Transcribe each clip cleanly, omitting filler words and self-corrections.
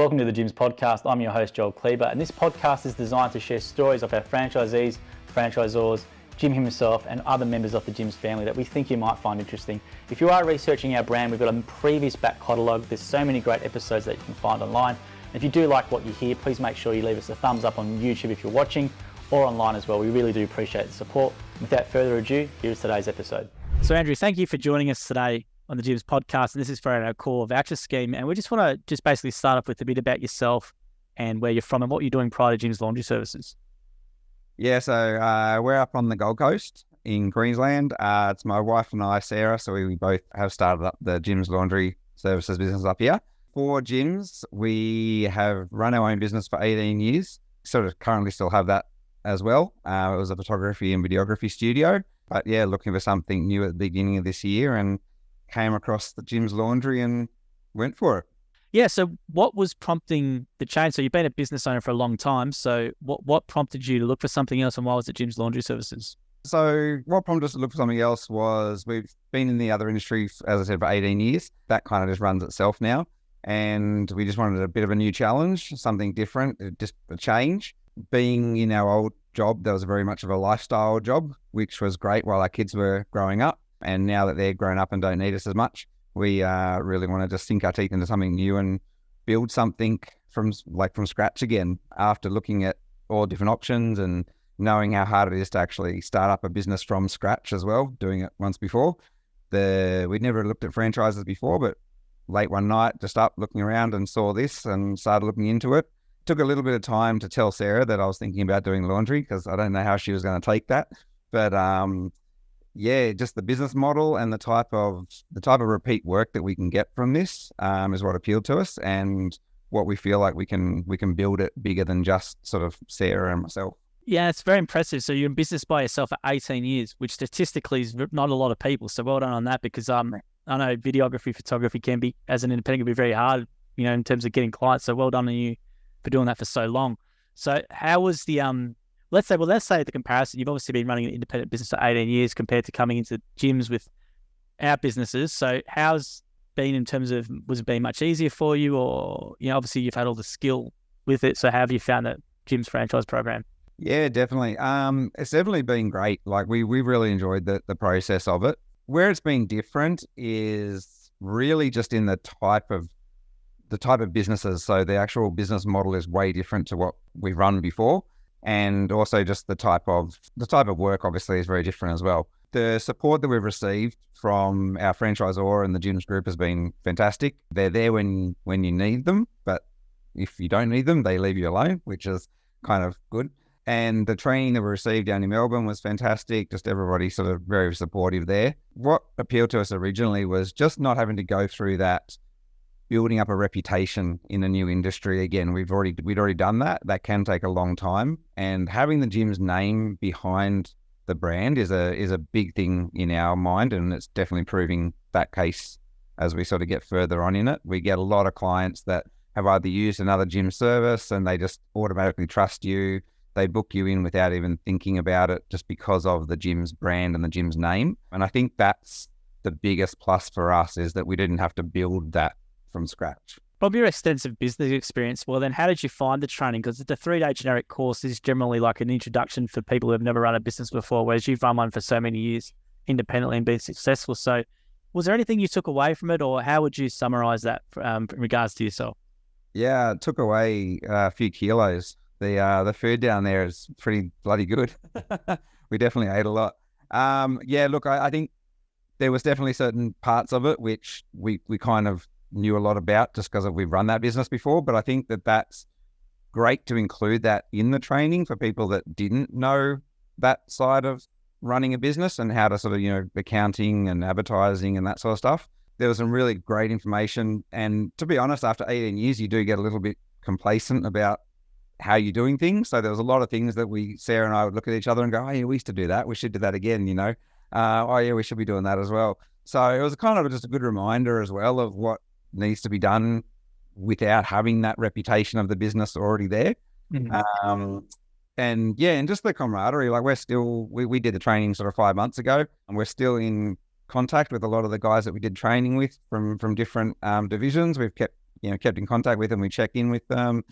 Welcome to the Gyms Podcast. I'm your host, Joel Kleber, and this podcast is designed to share stories of our franchisees, franchisors, Jim himself, and other members of the Gyms family that we think you might find interesting. If you are researching our brand, we've got a previous back catalogue. There's so many great episodes that you can find online. And if you do like what you hear, please make sure you leave us a thumbs up on YouTube if you're watching, or online as well. We really do appreciate the support. Without further ado, here's today's episode. So Andrew, thank you for joining us today on the Gyms Podcast. And this is for our core voucher scheme. And we just want to basically start off with a bit about yourself and where you're from and what you're doing prior to Gyms Laundry Services. Yeah, so we're up on the Gold Coast in Queensland. It's my wife and I, Sarah, so we both have started up the Gyms Laundry Services business up here. For gyms, we have run our own business for 18 years, sort of currently still have that as well. It was a photography and videography studio, but yeah, looking for something new at the beginning of this year and came across the Gyms Laundry and went for it. Yeah, so what was prompting the change? So you've been a business owner for a long time, so what prompted you to look for something else, and why was it Gyms Laundry Services? So what prompted us to look for something else was we've been in the other industry, as I said, for 18 years. That kind of just runs itself now. And we just wanted a bit of a new challenge, something different, just a change. Being in our old job, there was very much of a lifestyle job, which was great while our kids were growing up. And now that they're grown up and don't need us as much, we really want to just sink our teeth into something new and build something from scratch again. After looking at all different options and knowing how hard it is to actually start up a business from scratch as well, doing it once before. We'd never looked at franchises before, but late one night, just up looking around and saw this and started looking into it. Took a little bit of time to tell Sarah that I was thinking about doing laundry because I don't know how she was going to take that. But yeah, just the business model and the type of repeat work that we can get from this is what appealed to us, and what we feel like we can build it bigger than just sort of Sarah and myself. Yeah, it's very impressive. So you're in business by yourself for 18 years, which statistically is not a lot of people. So well done on that, because I know videography, photography can be, as an independent, can be very hard, in terms of getting clients. So well done on you for doing that for so long. So how was the let's say the comparison, you've obviously been running an independent business for 18 years compared to coming into gyms with our businesses. So how's been in terms of, was it been much easier for you, or, obviously you've had all the skill with it. So how have you found that gyms franchise program? Yeah, definitely. It's definitely been great. Like we've really enjoyed the process of it. Where it's been different is really just in the type of businesses. So the actual business model is way different to what we've run before. And also just the type of work obviously is very different as well. The support that we've received from our franchisor and the Gyms group has been fantastic. They're there when you need them, but if you don't need them, they leave you alone, which is kind of good. And the training that we received down in Melbourne was fantastic. Just everybody sort of very supportive there. What appealed to us originally was just not having to go through that, building up a reputation in a new industry. Again, we'd already done that. That can take a long time. And having the Gym's name behind the brand is a big thing in our mind. And it's definitely proving that case as we sort of get further on in it. We get a lot of clients that have either used another gym service and they just automatically trust you. They book you in without even thinking about it, just because of the Gym's brand and the Gym's name. And I think that's the biggest plus for us, is that we didn't have to build that from scratch. From your extensive business experience, well then, how did you find the training? Because the 3-day generic course is generally like an introduction for people who have never run a business before, whereas you've run one for so many years independently and been successful. So was there anything you took away from it, or how would you summarize that in regards to yourself? Yeah, it took away a few kilos. The food down there is pretty bloody good. We definitely ate a lot. Yeah, look, I think there was definitely certain parts of it which we kind of knew a lot about just because we've run that business before. But I think that's great to include that in the training for people that didn't know that side of running a business and how to sort of, accounting and advertising and that sort of stuff. There was some really great information. And to be honest, after 18 years, you do get a little bit complacent about how you're doing things. So there was a lot of things that Sarah and I would look at each other and go, oh yeah, we used to do that. We should do that again, oh yeah, we should be doing that as well. So it was kind of just a good reminder as well of what needs to be done without having that reputation of the business already there. Mm-hmm. And just the camaraderie, like we're still, we did the training sort of 5 months ago, and we're still in contact with a lot of the guys that we did training with from different divisions. We've kept kept in contact with them. We check in with them.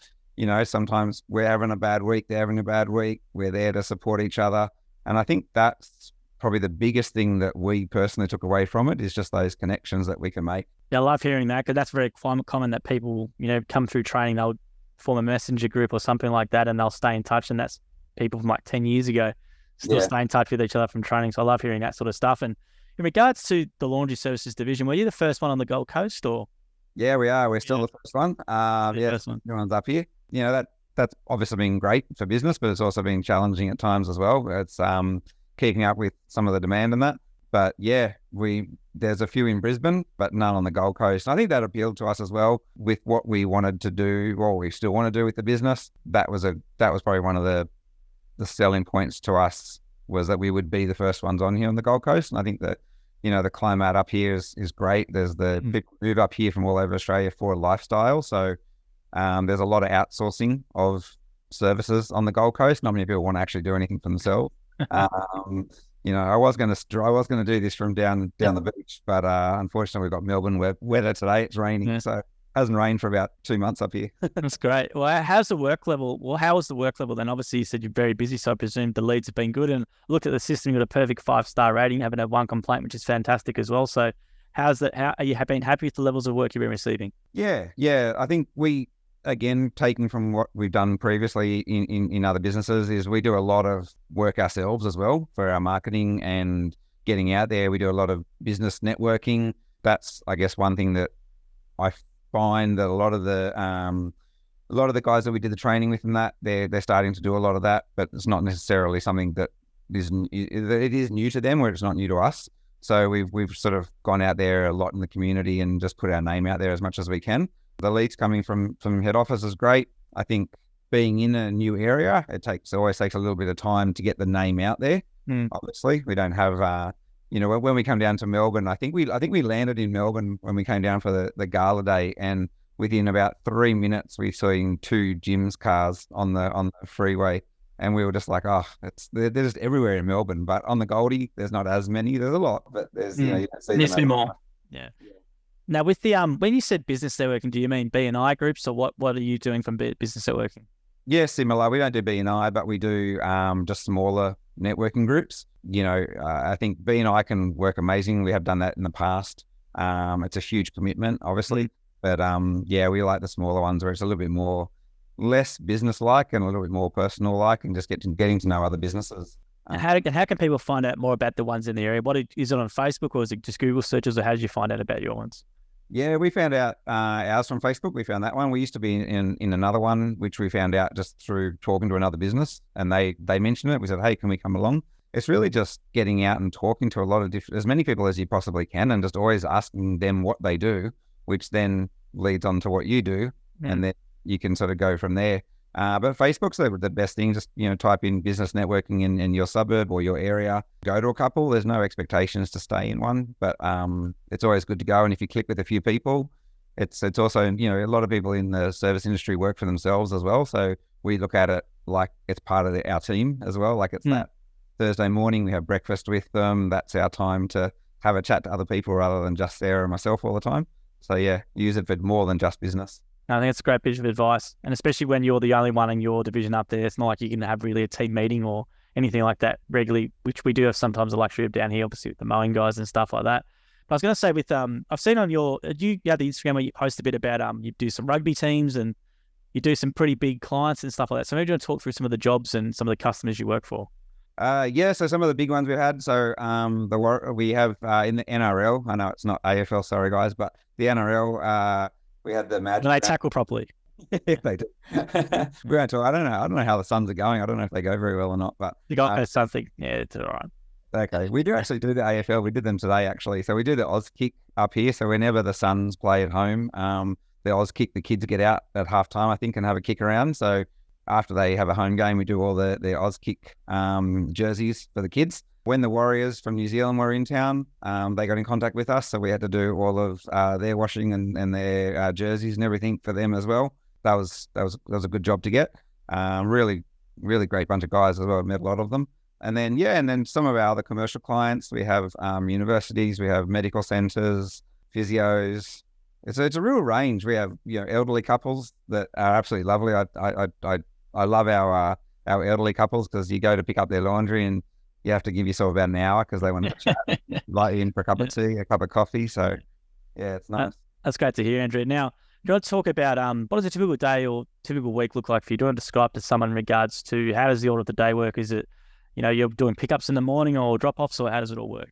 Sometimes we're having a bad week, they're having a bad week. We're there to support each other. And I think that's probably the biggest thing that we personally took away from it, is just those connections that we can make. Yeah, I love hearing that, because that's very common that people, come through training, they'll form a messenger group or something like that, and they'll stay in touch. And that's people from like 10 years ago still stay in touch with each other from training. So I love hearing that sort of stuff. And in regards to the laundry services division, were you the first one on the Gold Coast, or? Yeah, we are. We're still the first one. First one. Everyone's up here. That's obviously been great for business, but it's also been challenging at times as well. It's keeping up with some of the demand and that. But yeah, there's a few in Brisbane, but none on the Gold Coast. And I think that appealed to us as well with what we wanted to do, or we still want to do with the business. That was probably one of the selling points to us, was that we would be the first ones on here on the Gold Coast. And I think that, the climate up here is great. There's the people move up here from all over Australia for lifestyle. So there's a lot of outsourcing of services on the Gold Coast. Not many people want to actually do anything for themselves. I was going to do this from down the beach, but unfortunately we've got Melbourne weather today. It's raining, so it hasn't rained for about 2 months up here. That's great. Well, how's the work level? Well, how was the work level then? Obviously, you said you're very busy, so I presume the leads have been good. And looked at the system, you got a perfect 5-star rating, haven't had one complaint, which is fantastic as well. So, how's that? How are you been happy with the levels of work you've been receiving? Yeah. I think again, taking from what we've done previously in other businesses, is we do a lot of work ourselves as well for our marketing and getting out there. We do a lot of business networking. That's, I guess, one thing that I find that a lot of the guys that we did the training with, and that they're starting to do a lot of that, but it's not necessarily something that it is new to them, where it's not new to us. So we've sort of gone out there a lot in the community and just put our name out there as much as we can. The leads coming from head office is great. I think being in a new area, it always takes a little bit of time to get the name out there. Obviously, we don't have, when we come down to Melbourne, I think we landed in Melbourne when we came down for the gala day, and within about 3 minutes, we saw 2 Jim's cars on the freeway, and we were just like, they're just everywhere in Melbourne. But on the Goldie, there's not as many. There's a lot, but there's you don't see them more. Yeah. Now, with the when you said business networking, do you mean B&I groups, or what are you doing from business networking? Yeah, similar. We don't do B&I, but we do just smaller networking groups. I think B&I can work amazing. We have done that in the past. It's a huge commitment, obviously, but we like the smaller ones where it's a little bit more less business-like and a little bit more personal-like, and just getting to know other businesses. How can people find out more about the ones in the area? Is it on Facebook, or is it just Google searches, or how did you find out about your ones? Yeah, we found out ours from Facebook. We found that one. We used to be in another one, which we found out just through talking to another business, and they mentioned it. We said, hey, can we come along? It's really just getting out and talking to a lot of as many people as you possibly can, and just always asking them what they do, which then leads on to what you do, and then you can sort of go from there. But Facebook's the best thing. Just, type in business networking in your suburb or your area. Go to a couple. There's no expectations to stay in one, but it's always good to go. And if you click with a few people, it's also, a lot of people in the service industry work for themselves as well. So we look at it like it's part of our team as well. Like it's that Thursday morning, we have breakfast with them. That's our time to have a chat to other people rather than just Sarah and myself all the time. So yeah, use it for more than just business. I think it's a great bit of advice, and especially when you're the only one in your division up there, it's not like you can have really a team meeting or anything like that regularly, which we do have sometimes the luxury of down here, obviously with the mowing guys and stuff like that. But I was going to say with, I've seen on you have the Instagram where you post a bit about, you do some rugby teams and you do some pretty big clients and stuff like that. So maybe you want to talk through some of the jobs and some of the customers you work for. So some of the big ones we've had. So we have in the NRL, I know it's not AFL, sorry guys, but the NRL, we had the Magic. Do they tackle properly? Yeah, they do. We won't talk. I don't know how the Suns are going. I don't know if they go very well or not, but you got something. Yeah, it's all right. Okay, we do actually do the AFL. We did them today actually. So we do the Oz kick up here. So whenever the Suns play at home, the Oz kick, the kids get out at halftime, I think, and have a kick around. So after they have a home game, we do all the Oz kick jerseys for the kids. When the Warriors from New Zealand were in town, they got in contact with us, so we had to do all of their washing and their jerseys and everything for them as well. That was a good job to get. Really, really great bunch of guys as well. Met a lot of them. And then some of our other commercial clients, we have universities, we have medical centres, physios. It's a real range. We have elderly couples that are absolutely lovely. I love our elderly couples because you go to pick up their laundry and you have to give yourself about an hour because they want to chat, light you in for a cup of tea, a cup of coffee. So yeah, it's nice. That's great to hear, Andrew. Now, do you want to talk about what does a typical day or typical week look like for you? Do you want to describe to someone in regards to how does the order of the day work? Is it, you're doing pickups in the morning or drop-offs, or how does it all work?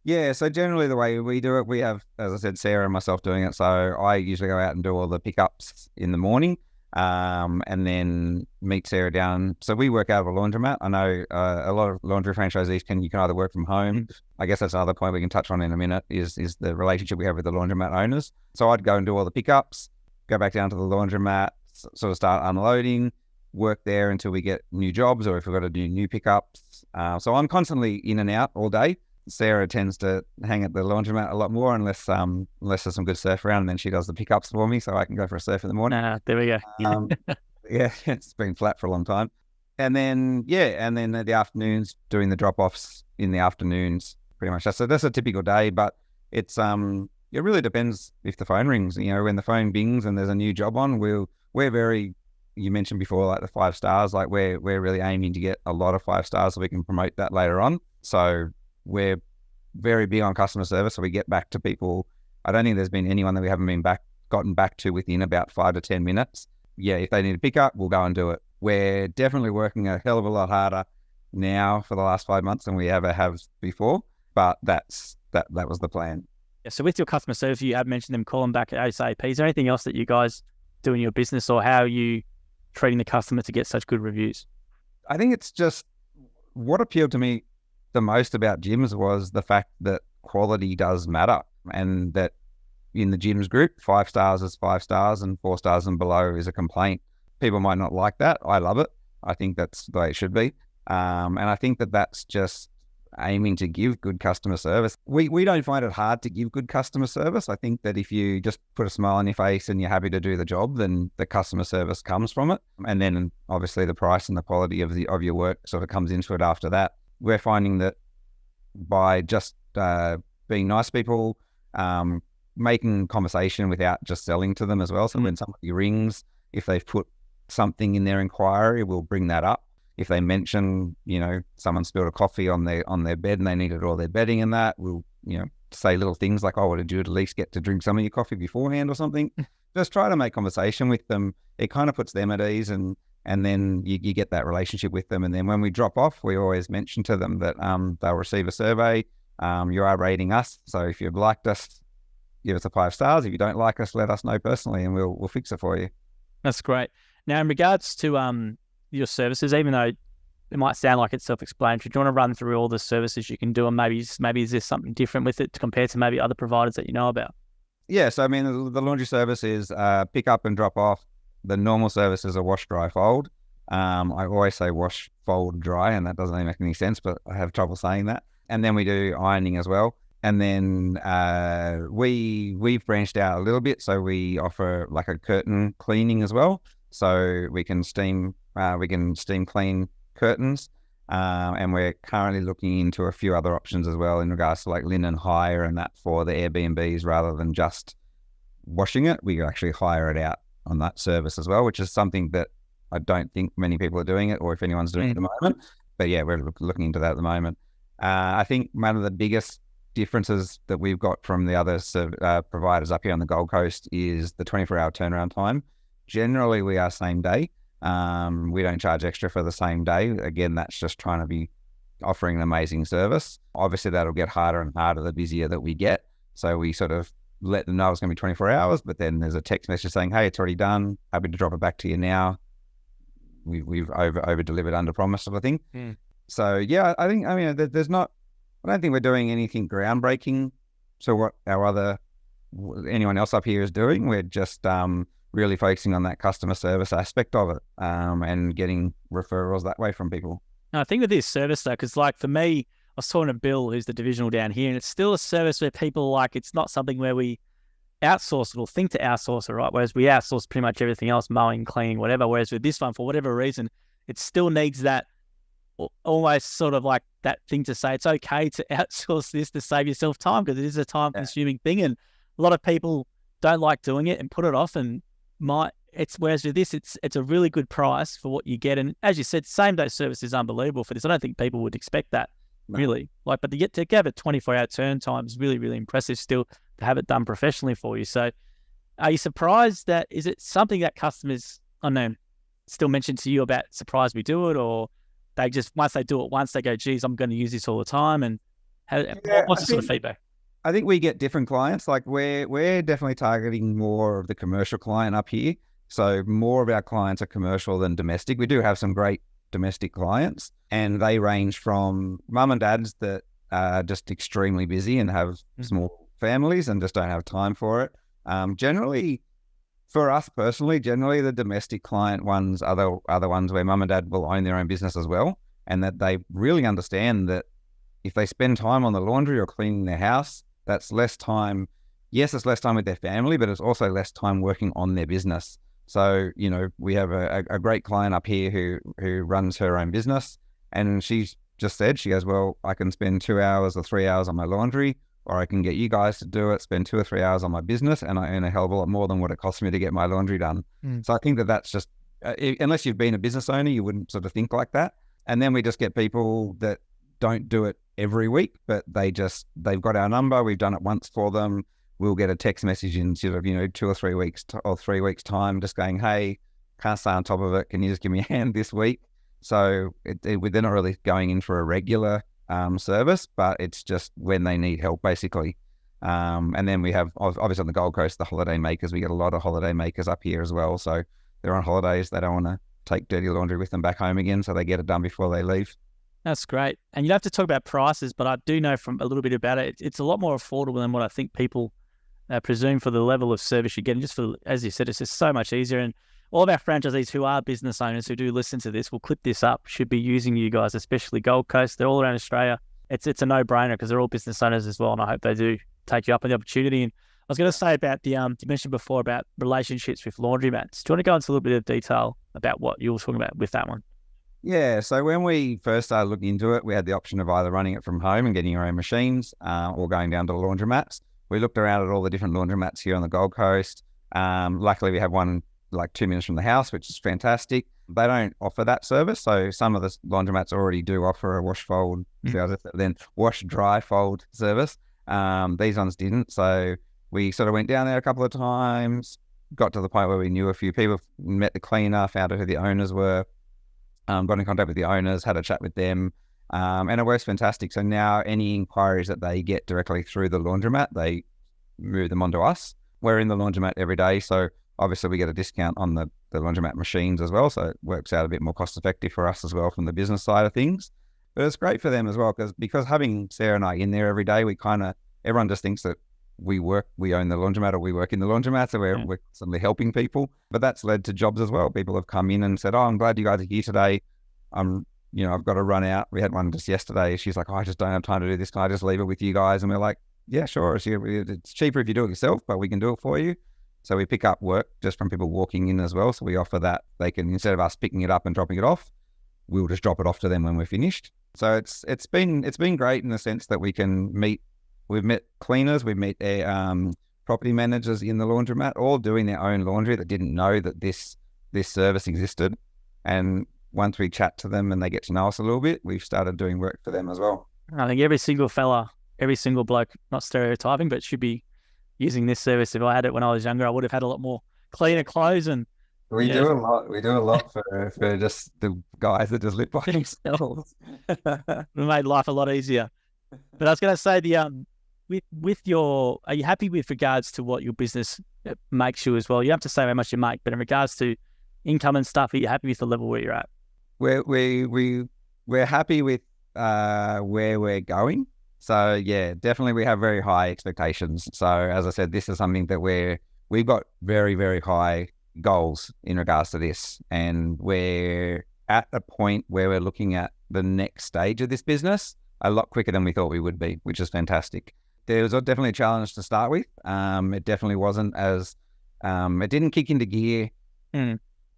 Yeah, so generally the way we do it, we have, as I said, Sarah and myself doing it. So I usually go out and do all the pickups in the morning, and then meet Sarah down. So we work out of a laundromat. I know a lot of laundry franchisees you can either work from home. I guess that's another point we can touch on in a minute is the relationship we have with the laundromat owners. So I'd go and do all the pickups, go back down to the laundromat, sort of start unloading, work there until we get new jobs or if we've got to do new pickups. So I'm constantly in and out all day. Sarah tends to hang at the laundromat a lot more unless there's some good surf around, and then she does the pickups for me so I can go for a surf in the morning. There we go. Yeah, it's been flat for a long time. And then at the afternoons, doing the drop-offs in the afternoons, pretty much. So that's a typical day, but it really depends if the phone rings. When the phone bings and there's a new job on, we're very, you mentioned before, like the 5 stars, like we're really aiming to get a lot of 5 stars so we can promote that later on. So we're very big on customer service, so we get back to people. I don't think there's been anyone that we haven't gotten back to within about 5 to 10 minutes. Yeah, if they need to pick up, we'll go and do it. We're definitely working a hell of a lot harder now for the last 5 months than we ever have before, but that was the plan. Yeah, so with your customer service, you have mentioned them calling back at ASAP. Is there anything else that you guys do in your business, or how are you treating the customer to get such good reviews? I think it's just what appealed to me the most about gyms was the fact that quality does matter, and that in the gyms group, 5 stars is 5 stars and 4 stars and below is a complaint. People might not like that. I love it. I think that's the way it should be. And I think that that's just aiming to give good customer service. We don't find it hard to give good customer service. I think that if you just put a smile on your face and you're happy to do the job, then the customer service comes from it. And then obviously the price and the quality of your work sort of comes into it after that. We're finding that by just being nice people, making conversation without just selling to them as well. So when somebody rings, if they've put something in their inquiry, we'll bring that up. If they mention, someone spilled a coffee on their bed and they needed all their bedding and that, we'll, say little things like, oh, did you at least get to drink some of your coffee beforehand or something? Just try to make conversation with them. It kind of puts them at ease, and then you get that relationship with them. And then when we drop off, we always mention to them that they'll receive a survey. You are rating us. So if you've liked us, give us a 5 stars. If you don't like us, let us know personally and we'll fix it for you. That's great. Now, in regards to your services, even though it might sound like it's self-explanatory, do you want to run through all the services you can do, and maybe is there something different with it compared to maybe other providers that you know about? Yeah, so I mean, the laundry service is pick up and drop off. The normal service is a wash, dry, fold. I always say wash, fold, dry, and that doesn't really make any sense, but I have trouble saying that. And then we do ironing as well. And then we've branched out a little bit, so we offer like a curtain cleaning as well. So we can steam clean curtains, and we're currently looking into a few other options as well in regards to like linen hire and that for the Airbnbs rather than just washing it. We actually hire it out on that service as well, which is something that I don't think many people are doing it, or if anyone's doing it at the moment. But yeah, we're looking into that at the moment. I think one of the biggest differences that we've got from the other providers up here on the Gold Coast is the 24-hour turnaround time. Generally, we are same day. We don't charge extra for the same day. Again, that's just trying to be offering an amazing service. Obviously, that'll get harder and harder the busier that we get. So we sort of let them know it's going to be 24 hours, but then there's a text message saying, hey, it's already done. Happy to drop it back to you now. We've over delivered, under promised sort of thing. So yeah, I don't think we're doing anything groundbreaking to what anyone else up here is doing. We're just really focusing on that customer service aspect of it, and getting referrals that way from people. No, I think with this service though, because like for me, I was talking to Bill, who's the divisional down here, and it's still a service where people it's not something where we outsource it or think to outsource it, right? Whereas we outsource pretty much everything else, mowing, cleaning, whatever. Whereas with this one, for whatever reason, it still needs that almost sort of like that thing to say, it's okay to outsource this to save yourself time, because it is a time consuming thing. And a lot of people don't like doing it and put it off, and whereas with this, it's a really good price for what you get. And as you said, same day service is unbelievable for this. I don't think people would expect that really. Like, but to have a 24-hour turn time is really, really impressive still to have it done professionally for you. So are you surprised that, is it something that customers, I don't know, still mention to you about, surprised we do it, or they just, once they do it once, they go, geez, I'm going to use this all the time? And what's the sort of feedback? I think we get different clients. Like we're definitely targeting more of the commercial client up here. So more of our clients are commercial than domestic. We do have some great domestic clients, and they range from mum and dads that are just extremely busy and have small families and just don't have time for it. Generally, for us personally, generally the domestic client ones are the ones where mum and dad will own their own business as well, and that they really understand that if they spend time on the laundry or cleaning their house, that's less time. Yes, it's less time with their family, but it's also less time working on their business. So, we have a great client up here who runs her own business, and she's just said, she goes, well, I can spend 2 hours or 3 hours on my laundry, or I can get you guys to do it, spend 2 or 3 hours on my business, and I earn a hell of a lot more than what it costs me to get my laundry done. So I think that's just, unless you've been a business owner, you wouldn't sort of think like that. And then we just get people that don't do it every week, but they've got our number. We've done it once for them. We'll get a text message in sort of, 2 or 3 weeks or 3 weeks time, just going, hey, can't stay on top of it. Can you just give me a hand this week? So they're not really going in for a regular service, but it's just when they need help, basically. And then we have, obviously on the Gold Coast, the holiday makers. We get a lot of holiday makers up here as well. So they're on holidays. They don't want to take dirty laundry with them back home again, so they get it done before they leave. That's great. And you don't have to talk about prices, but I do know from a little bit about it, it's a lot more affordable than what I think people presume for the level of service you're getting. Just for, as you said, it's just so much easier. And all of our franchisees who are business owners who do listen to this will clip this up, should be using you guys, especially Gold Coast. They're all around Australia. It's a no-brainer because they're all business owners as well, and I hope they do take you up on the opportunity. And I was going to say about you mentioned before about relationships with laundromats. Do you want to go into a little bit of detail about what you were talking about with that one? Yeah, so when we first started looking into it, we had the option of either running it from home and getting your own machines, or going down to the laundromats. We looked around at all the different laundromats here on the Gold Coast. Luckily, we have one like 2 minutes from the house, which is fantastic. They don't offer that service. So some of the laundromats already do offer a wash, fold, then wash, dry, fold service. These ones didn't. So we sort of went down there a couple of times, got to the point where we knew a few people, met the cleaner, found out who the owners were, got in contact with the owners, had a chat with them, and it works fantastic. So now any inquiries that they get directly through the laundromat, they move them onto us. We're in the laundromat every day, so obviously we get a discount on the laundromat machines as well, so it works out a bit more cost effective for us as well from the business side of things. But it's great for them as well, because having Sarah and I in there every day, everyone just thinks that we own the laundromat, or we work in the laundromat, so we're constantly helping people. But that's led to jobs as well. People have come in and said, oh, I'm glad you guys are here today. I've got to run out. We had one just yesterday. She's like, oh, I just don't have time to do this. Can I just leave it with you guys? And we're like, yeah, sure. It's cheaper if you do it yourself, but we can do it for you. So we pick up work just from people walking in as well. So we offer that. They can, instead of us picking it up and dropping it off, we'll just drop it off to them when we're finished. So it's been great in the sense that we've met cleaners, we've met property managers in the laundromat, all doing their own laundry that didn't know that this service existed. And once we chat to them and they get to know us a little bit, we've started doing work for them as well. I think every single bloke, not stereotyping, but should be using this service. If I had it when I was younger, I would have had a lot more cleaner clothes. And we do a lot for just the guys that just live by themselves. We made life a lot easier. But I was going to say, are you happy with regards to what your business makes you as well? You have to say how much you make, but in regards to income and stuff, are you happy with the level where you're at? We're happy with where we're going. So yeah, definitely we have very high expectations. So as I said, this is something that we've got very, very high goals in regards to this, and we're at a point where we're looking at the next stage of this business a lot quicker than we thought we would be, which is fantastic. There was definitely a challenge to start with. It definitely wasn't as it didn't kick into gear,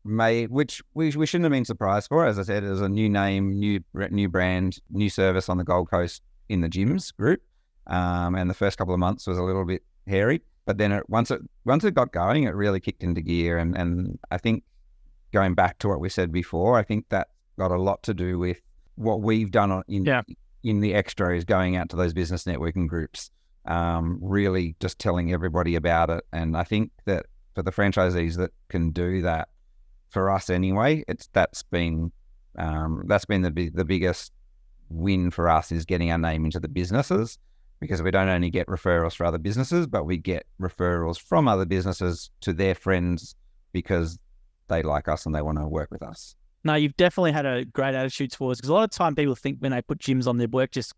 which we shouldn't have been surprised for. As I said, it was a new name, new brand, new service on the Gold Coast in the gyms group, and the first couple of months was a little bit hairy. But then once it got going, it really kicked into gear. And I think going back to what we said before, I think that got a lot to do with what we've done in the extra is going out to those business networking groups, really just telling everybody about it. And I think that for the franchisees that can do that, for us anyway, that's been the biggest win for us, is getting our name into the businesses, because we don't only get referrals for other businesses, but we get referrals from other businesses to their friends because they like us and they want to work with us. No, you've definitely had a great attitude towards, because a lot of time people think when they put gyms on their work, just,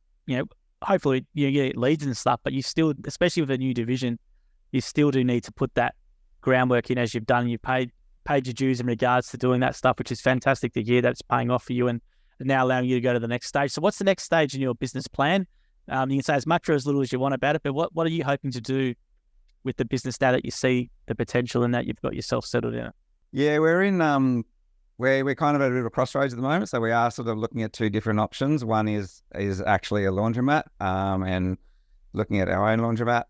hopefully you get leads and stuff, but you still, especially with a new division, you still do need to put that groundwork in as you've done. You paid your dues in regards to doing that stuff, which is fantastic to hear that's paying off for you and now allowing you to go to the next stage. So what's the next stage in your business plan? You can say as much or as little as you want about it, but what are you hoping to do with the business now that you see the potential and that you've got yourself settled in? Yeah, we're in we're kind of at a bit of a crossroads at the moment. So we are sort of looking at two different options. One is actually a laundromat, and looking at our own laundromat,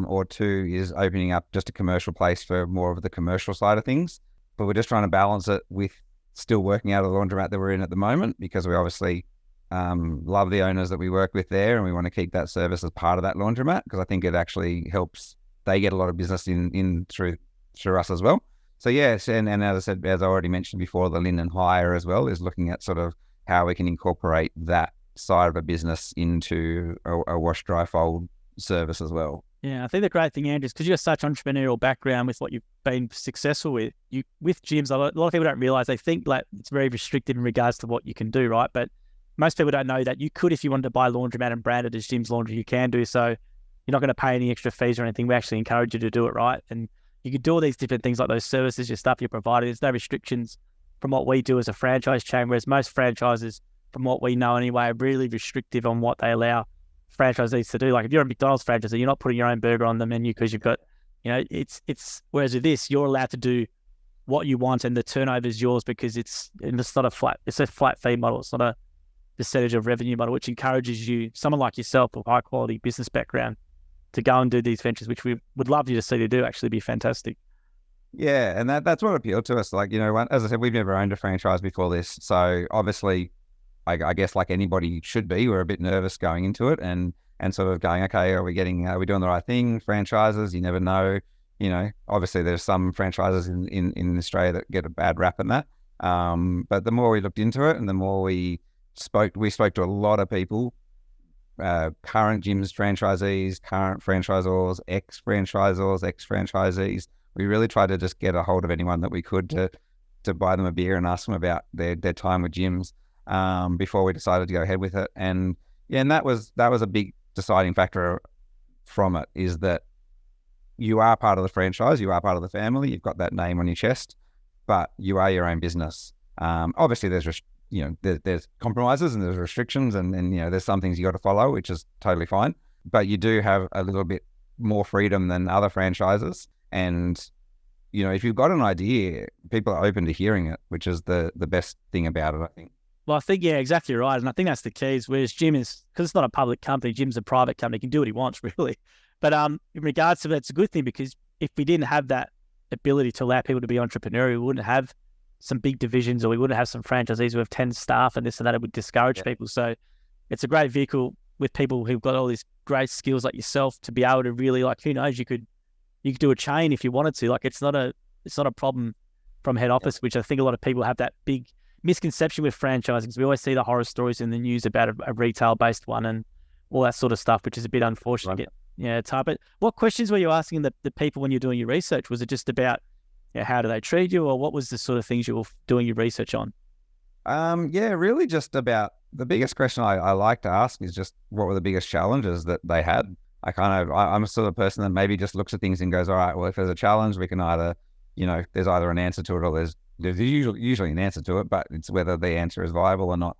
or two is opening up just a commercial place for more of the commercial side of things. But we're just trying to balance it with still working out of the laundromat that we're in at the moment, because we obviously love the owners that we work with there, and we want to keep that service as part of that laundromat, because I think it actually helps. They get a lot of business in through us as well. So yes, and as I said, as I already mentioned before, the linen hire as well is looking at sort of how we can incorporate that side of a business into a wash, dry, fold service as well. Yeah, I think the great thing, Andrew, is because you have such entrepreneurial background with what you've been successful with. With gyms, a lot of people don't realize, they think like it's very restricted in regards to what you can do, right? But most people don't know that you could, if you wanted to buy a laundromat and brand it as Jim's Laundry, you can do so. You're not going to pay any extra fees or anything. We actually encourage you to do it, right? And you could do all these different things like those services, your stuff you're providing. There's no restrictions from what we do as a franchise chain, whereas most franchises, from what we know anyway, are really restrictive on what they allow franchisees to do. Like if you're a McDonald's franchisee, you're not putting your own burger on the menu because you've got, it's whereas with this, you're allowed to do what you want and the turnover is yours, because it's not it's a flat fee model. It's not a percentage of revenue model, which encourages you, someone like yourself with high quality business background, to go and do these ventures, which we would love you to see to do. Actually be fantastic. Yeah, and that's what appealed to us. Like, as I said, we've never owned a franchise before this, so obviously, I guess like anybody should be, we're a bit nervous going into it and sort of going, okay, are we doing the right thing? Franchises, you never know. Obviously there's some franchises in Australia that get a bad rap in that. But the more we looked into it and the more we spoke to a lot of people, current gyms franchisees, current franchisors, ex-franchisors, ex-franchisees. We really tried to just get a hold of anyone that we could to buy them a beer and ask them about their time with gyms before we decided to go ahead with it. And that was a big deciding factor from it, is that you are part of the franchise, you are part of the family, you've got that name on your chest, but you are your own business. Obviously there's there's compromises and there's restrictions and there's some things you got to follow, which is totally fine. But you do have a little bit more freedom than other franchises. And, if you've got an idea, people are open to hearing it, which is the best thing about it, I think. Well, I think, yeah, exactly right. And I think that's the key, is whereas Jim is, because it's not a public company, Jim's a private company, he can do what he wants, really. But in regards to that, it's a good thing, because if we didn't have that ability to allow people to be entrepreneurial, we wouldn't have some big divisions, or we wouldn't have some franchisees who have 10 staff and this and that. It would discourage people. So it's a great vehicle with people who've got all these great skills like yourself to be able to really, like, who knows, you could do a chain if you wanted to. Like, it's not a problem from head office, which I think a lot of people have that big misconception with franchising, because we always see the horror stories in the news about a retail-based one and all that sort of stuff, which is a bit unfortunate. Right. Yeah, it's hard. But what questions were you asking the people when you're doing your research? Was it just about how do they treat you, or what was the sort of things you were doing your research on? Really just about, the biggest question I like to ask is just what were the biggest challenges that they had. I'm a sort of person that maybe just looks at things and goes, all right, well, if there's a challenge, we can either, there's either an answer to it, or there's usually an answer to it, but it's whether the answer is viable or not.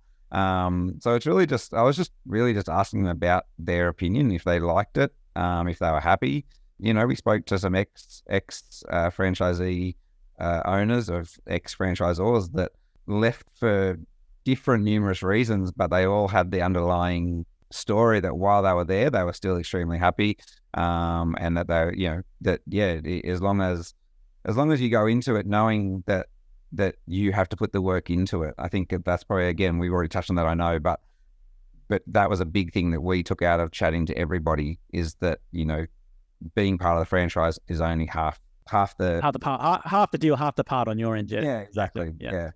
So it's really just, I was just really just asking them about their opinion, if they liked it, if they were happy. We spoke to some ex franchisee owners of ex-franchisors that left for different numerous reasons, but they all had the underlying story that while they were there, they were still extremely happy. and that they, as long as you go into it knowing that you have to put the work into it. I think that's probably, again, we've already touched on that, I know, but that was a big thing that we took out of chatting to everybody, is that, being part of the franchise is only half the deal, half the part on your end. Yeah, exactly. Yeah.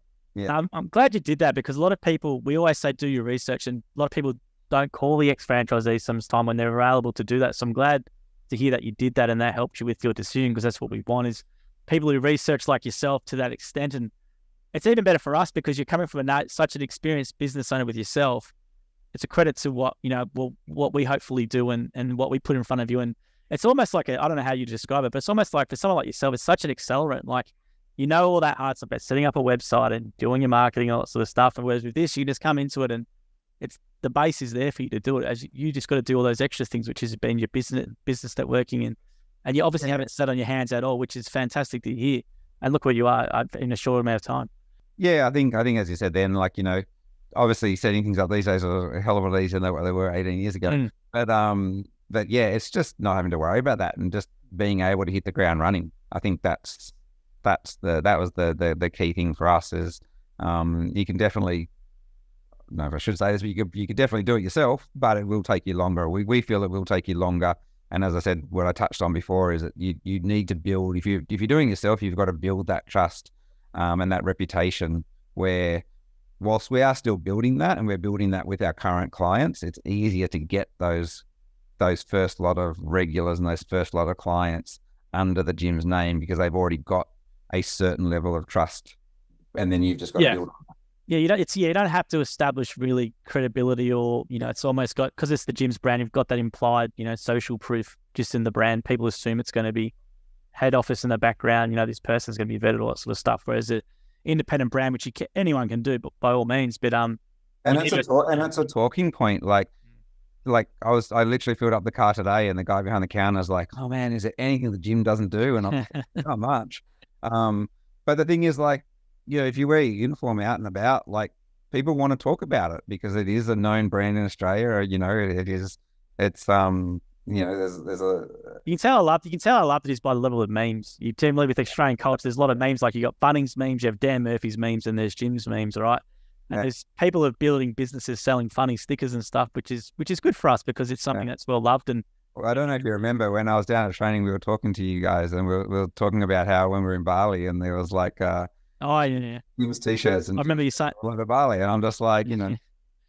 I'm glad you did that, because a lot of people, we always say do your research, and a lot of people don't call the ex-franchisees sometimes when they're available to do that. So I'm glad to hear that you did that and that helped you with your decision, because that's what we want, is people who research like yourself to that extent. And it's even better for us because you're coming from such an experienced business owner with yourself. It's a credit to what we hopefully do and what we put in front of you. And it's almost like I don't know how you describe it, but it's almost like for someone like yourself, it's such an accelerant. Like, all that hard stuff about setting up a website and doing your marketing, all that sort of stuff. And whereas with this, you just come into it and the base is there for you to do it. As you just got to do all those extra things, which has been your business networking, and you obviously haven't sat on your hands at all, which is fantastic to hear. And look where you are in a short amount of time. Yeah, I think as you said then, like, obviously setting things up these days are a hell of a lot easier than what they were 18 years ago. But yeah, it's just not having to worry about that and just being able to hit the ground running. I think that was the key thing for us, is you can definitely, no, I should say this, but you could definitely do it yourself, but it will take you longer. We feel it will take you longer. And as I said, what I touched on before is that you need to build, if you're doing it yourself, you've got to build that trust and that reputation, where whilst we are still building that, and we're building that with our current clients, it's easier to get those first lot of regulars and those first lot of clients under the gym's name, because they've already got a certain level of trust, and then you've just got to build on that. Yeah, you don't have to establish really credibility, or it's almost got, because it's the gym's brand, you've got that implied social proof just in the brand. People assume it's going to be head office in the background, this person's going to be vetted, all that sort of stuff. Whereas an independent brand, which anyone can do, but by all means, but and that's a talking point. Like I literally filled up the car today, and the guy behind the counter is like, "Oh man, is there anything the gym doesn't do?" And I'm like, not much. But the thing is, like, if you wear your uniform out and about, like, people want to talk about it because it is a known brand in Australia. Or, it is. It's there's a. You can tell how loved it is by the level of memes. You generally with Australian culture, there's a lot of memes. Like, you got Bunnings memes, you have Dan Murphy's memes, and there's Jim's memes, all right? And there's people who are building businesses selling funny stickers and stuff, which is good for us because it's something that's well loved. And well, I don't know if you remember when I was down at training, we were talking to you guys, and we were talking about how when we were in Bali, and there was like Jim's t-shirts, and I remember you saying Bali, and I'm just like,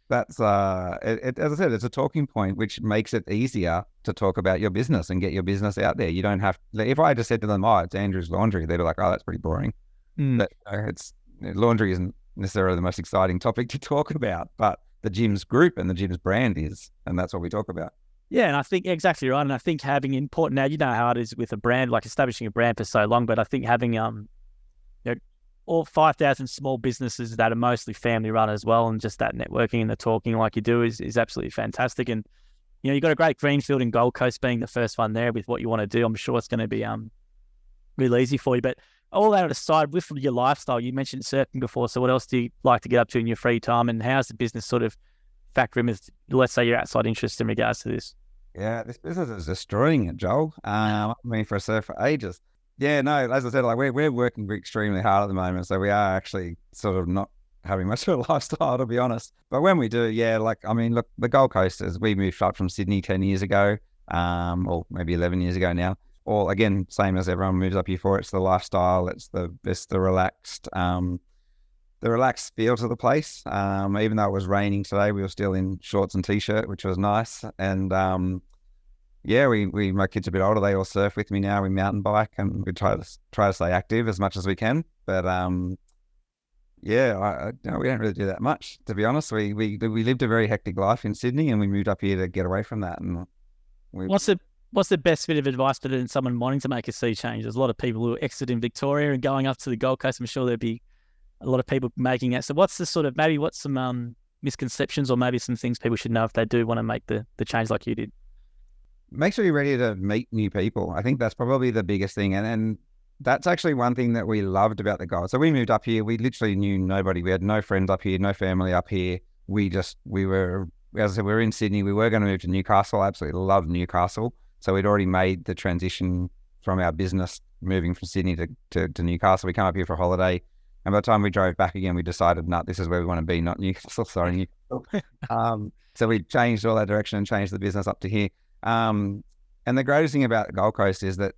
that's as I said, it's a talking point, which makes it easier to talk about your business and get your business out there. You don't have, if I just said to them, "Oh, it's Andrew's Laundry," they'd be like, "Oh, that's pretty boring." But laundry isn't necessarily the most exciting topic to talk about, but the gym's group and the gym's brand is, and that's what we talk about. Yeah, and I think exactly right. And I think having important, now you know how it is with a brand, like establishing a brand for so long, but I think having all 5,000 small businesses that are mostly family run as well, and just that networking and the talking like you do is absolutely fantastic. And you've got a great greenfield in Gold Coast, being the first one there with what you want to do. I'm sure it's going to be really easy for you. But all that aside, with your lifestyle, you mentioned surfing before. So what else do you like to get up to in your free time, and how's the business sort of factor in with, let's say, your outside interest in regards to this? Yeah, this business is destroying it, Joel. I've been for a surf for ages. Yeah, no, as I said, like we're working extremely hard at the moment, so we are actually sort of not having much of a lifestyle, to be honest. But when we do, look, the Gold Coast, as we moved up from Sydney 10 years ago, or maybe 11 years ago now. All again, same as everyone moves up here for. It's the lifestyle, it's the relaxed feel to the place. Even though it was raining today, we were still in shorts and t-shirt, which was nice. And we my kids are a bit older, they all surf with me now. We mountain bike, and we try to stay active as much as we can. But we don't really do that much, to be honest. We lived a very hectic life in Sydney, and we moved up here to get away from that. And what's the best bit of advice for someone wanting to make a sea change? There's a lot of people who are exiting Victoria and going up to the Gold Coast. I'm sure there'd be a lot of people making that. So what's the sort of, maybe what's some misconceptions, or maybe some things people should know if they do want to make the change like you did? Make sure you're ready to meet new people. I think that's probably the biggest thing. And that's actually one thing that we loved about the Gold. So we moved up here. We literally knew nobody. We had no friends up here, no family up here. We were, as I said, we were in Sydney. We were going to move to Newcastle. I absolutely loved Newcastle. So we'd already made the transition from our business moving from Sydney to Newcastle. We come up here for a holiday. And by the time we drove back again, we decided, no, this is where we want to be, not Newcastle. Sorry, Newcastle. So we changed all that direction and changed the business up to here. And the greatest thing about the Gold Coast is that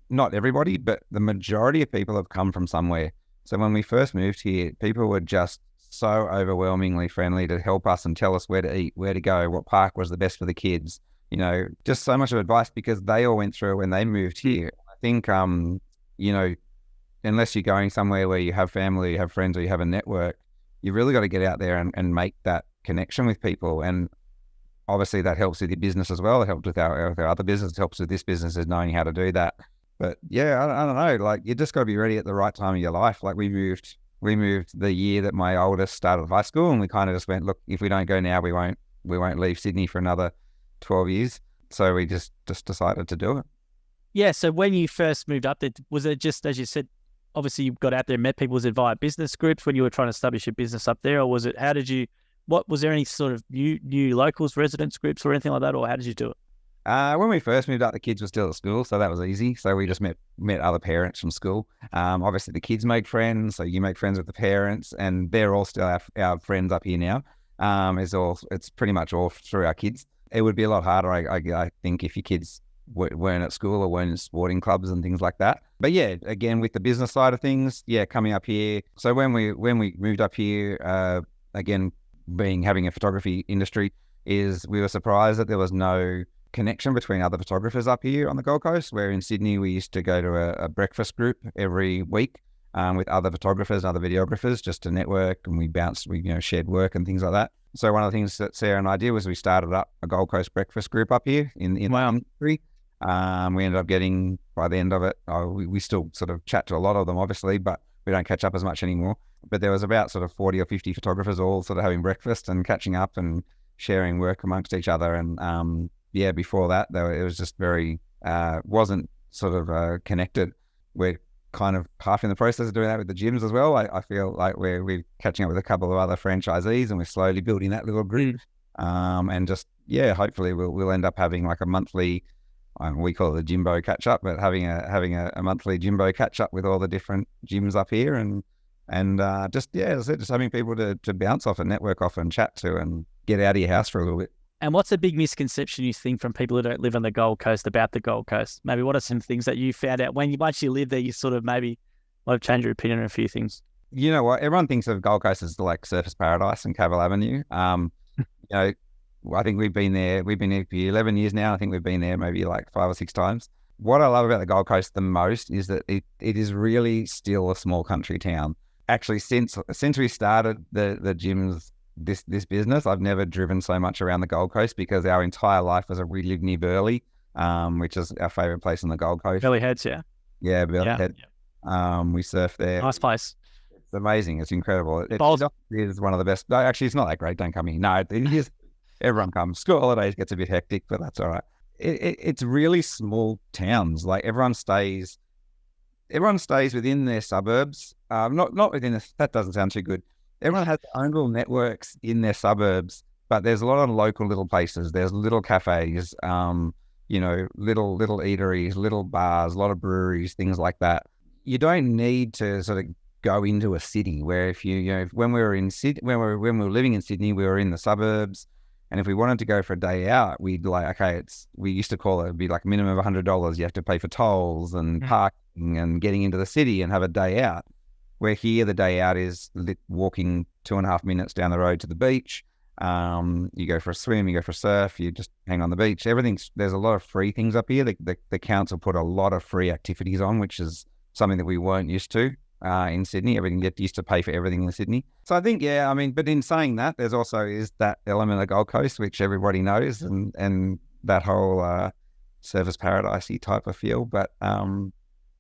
not everybody, but the majority of people have come from somewhere. So when we first moved here, people were just so overwhelmingly friendly to help us and tell us where to eat, where to go, what park was the best for the kids. You know, just so much of advice because they all went through it when they moved here. I think, you know, unless you're going somewhere where you have family, you have friends, or you have a network, you really got to get out there and make that connection with people. And obviously that helps with your business as well. It helps with our other business. It helps with this business is knowing how to do that. But yeah, I don't know. Like you just got to be ready at the right time of your life. Like we moved the year that my oldest started high school, and we kind of just went, look, if we don't go now, we won't leave Sydney for another 12 years. So we just decided to do it. Yeah. So when you first moved up there, was it just, as you said, obviously you got out there and met people, was it via business groups when you were trying to establish your business up there? Or was it, was there any sort of new locals, residents groups or anything like that? Or how did you do it? When we first moved up, the kids were still at school, so that was easy. So we just met other parents from school. Obviously the kids make friends, so you make friends with the parents, and they're all still our friends up here now. It's pretty much all through our kids. It would be a lot harder, I think, if your kids weren't at school or weren't in sporting clubs and things like that. But yeah, again, with the business side of things, yeah, coming up here. So when we moved up here, again, having a photography industry, is we were surprised that there was no connection between other photographers up here on the Gold Coast, where in Sydney we used to go to a breakfast group every week with other photographers and other videographers just to network, and we shared work and things like that. So one of the things that Sarah and I did was we started up a Gold Coast breakfast group up here in the industry. We ended up getting, by the end of it, we still sort of chat to a lot of them obviously, but we don't catch up as much anymore. But there was about sort of 40 or 50 photographers all sort of having breakfast and catching up and sharing work amongst each other. And yeah, before that, though, it was just very, wasn't sort of connected. We're kind of half in the process of doing that with the gyms as well. I feel like we're catching up with a couple of other franchisees, and we're slowly building that little group. And just, yeah, hopefully we'll end up having like a monthly, we call it a Jimbo catch up, but having a monthly Jimbo catch up with all the different gyms up here, and just having people to bounce off and network off and chat to and get out of your house for a little bit. And what's a big misconception you think from people who don't live on the Gold Coast about the Gold Coast? Maybe what are some things that you found out once you live there, you sort of maybe might have changed your opinion on a few things? You know what? Everyone thinks of Gold Coast as like Surfers Paradise and Cavill Avenue. I think we've been there for 11 years now. I think we've been there maybe like 5 or 6 times. What I love about the Gold Coast the most is that it is really still a small country town. Actually, since we started the gyms, this business, I've never driven so much around the Gold Coast, because our entire life we live near Burleigh, which is our favourite place on the Gold Coast. Burleigh Heads, yeah. Yeah, Burleigh Head. Yeah. We surf there. Nice place. It's amazing. It's incredible. It is one of the best. No, actually, it's not that great. Don't come here. No, it is. Everyone comes. School holidays gets a bit hectic, but that's all right. It's really small towns. Like everyone stays within their suburbs. Not within that doesn't sound too good. Everyone has their own little networks in their suburbs, but there's a lot of local little places. There's little cafes, little eateries, little bars, a lot of breweries, things like that. You don't need to sort of go into a city where when we were living in Sydney, we were in the suburbs. And if we wanted to go for a day out, we used to call it'd be like a minimum of $100. You have to pay for tolls and parking and getting into the city and have a day out. Where here, the day out is walking 2.5 minutes down the road to the beach. You go for a swim, you go for a surf, you just hang on the beach. There's a lot of free things up here. The council put a lot of free activities on, which is something that we weren't used to in Sydney. Everything get used to pay for everything in Sydney. So I think, yeah, I mean, but in saying that, there's also is that element of the Gold Coast, which everybody knows, and that whole Surfers Paradise-y type of feel. But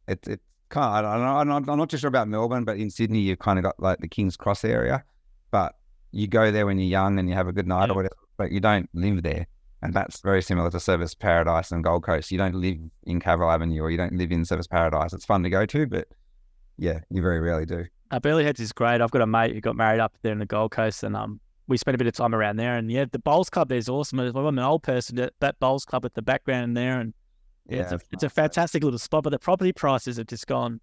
it's kind of, I'm not too sure about Melbourne, but in Sydney, you've kind of got like the King's Cross area, but you go there when you're young and you have a good night or whatever, but you don't live there. And that's very similar to Surfers Paradise and Gold Coast. You don't live in Cavill Avenue, or you don't live in Surfers Paradise. It's fun to go to, but yeah, you very rarely do. Burleigh Heads is great. I've got a mate who got married up there in the Gold Coast, and we spent a bit of time around there. And yeah, the bowls club there's awesome. I'm an old person, that bowls club with the background in there, and it's a fantastic little spot. But the property prices have just gone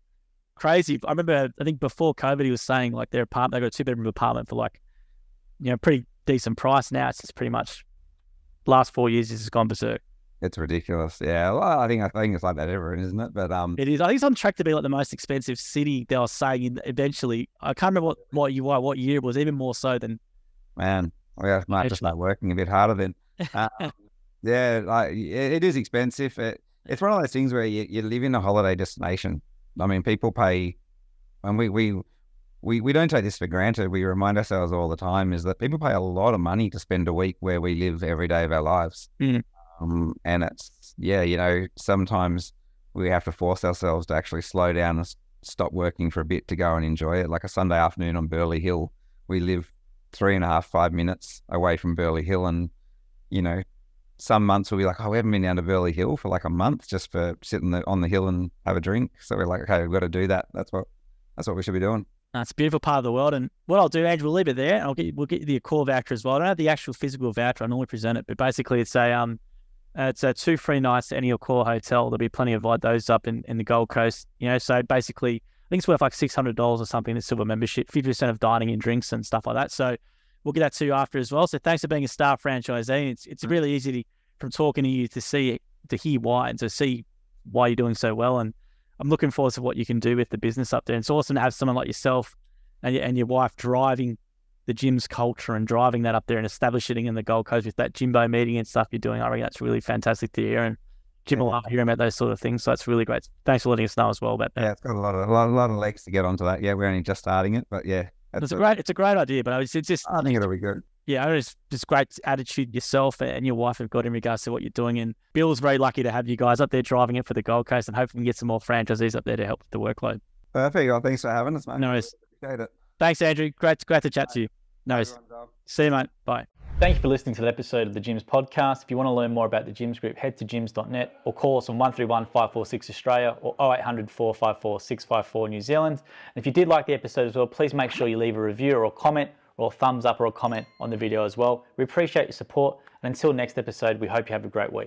crazy. I remember, I think before COVID, he was saying like their apartment, they got a 2-bedroom apartment for like, pretty decent price. Now it's just pretty much last 4 years it's just gone berserk. It's ridiculous. Yeah. Well, I think it's like that everywhere, isn't it? But it is. I think it's on track to be like the most expensive city. They were saying eventually. I can't remember what year it was. Even more so than. Man, we might just start working a bit harder then. Yeah, like it is expensive. It's one of those things where you live in a holiday destination. I mean, people pay, and we don't take this for granted. We remind ourselves all the time is that people pay a lot of money to spend a week where we live every day of our lives. Mm. And it's, sometimes we have to force ourselves to actually slow down and stop working for a bit to go and enjoy it. Like a Sunday afternoon on Burleigh Hill, we live 3.5 minutes away from Burleigh Hill. And, some months we'll be like, we haven't been down to Burleigh Hill for like a month just for sitting on the hill and have a drink. So we're like, okay, we've got to do that. That's what we should be doing. It's a beautiful part of the world. And what I'll do, Andrew, we'll leave it there. And we'll get you the Accor voucher as well. I don't have the actual physical voucher. I normally present it, but basically it's a 2 free nights to any Accor hotel. There'll be plenty of like those up in the Gold Coast. So basically, I think it's worth like $600 or something, the silver membership, 50% of dining and drinks and stuff like that. So we'll get that to you after as well. So thanks for being a star franchisee. It's really easy from talking to you to hear why and to see why you're doing so well. And I'm looking forward to what you can do with the business up there. And it's awesome to have someone like yourself and your wife driving the gym's culture and driving that up there and establishing it in the Gold Coast with that Jimbo meeting and stuff you're doing. I reckon that's really fantastic to hear. And Jim will love hearing about those sort of things. So it's really great. Thanks for letting us know as well about that. Yeah, it's got a lot of legs to get onto that. Yeah, we're only just starting it, but yeah. It's a great idea, but it's just, I think it'll be good. Yeah, it's just great attitude yourself and your wife have got in regards to what you're doing. And Bill's very lucky to have you guys up there driving it for the Gold Coast, and hopefully we can get some more franchisees up there to help with the workload. Perfect. Well, thanks for having us, mate. No worries. Appreciate it. Thanks, Andrew. Great to chat to you. No worries. See you, mate. Bye. Thank you for listening to the episode of the Gyms podcast. If you want to learn more about the Gyms Group, head to gyms.net or call us on 131 546 Australia or 0800 454 654 New Zealand. And if you did like the episode as well, please make sure you leave a review or a comment or a thumbs up or a comment on the video as well. We appreciate your support. And until next episode, we hope you have a great week.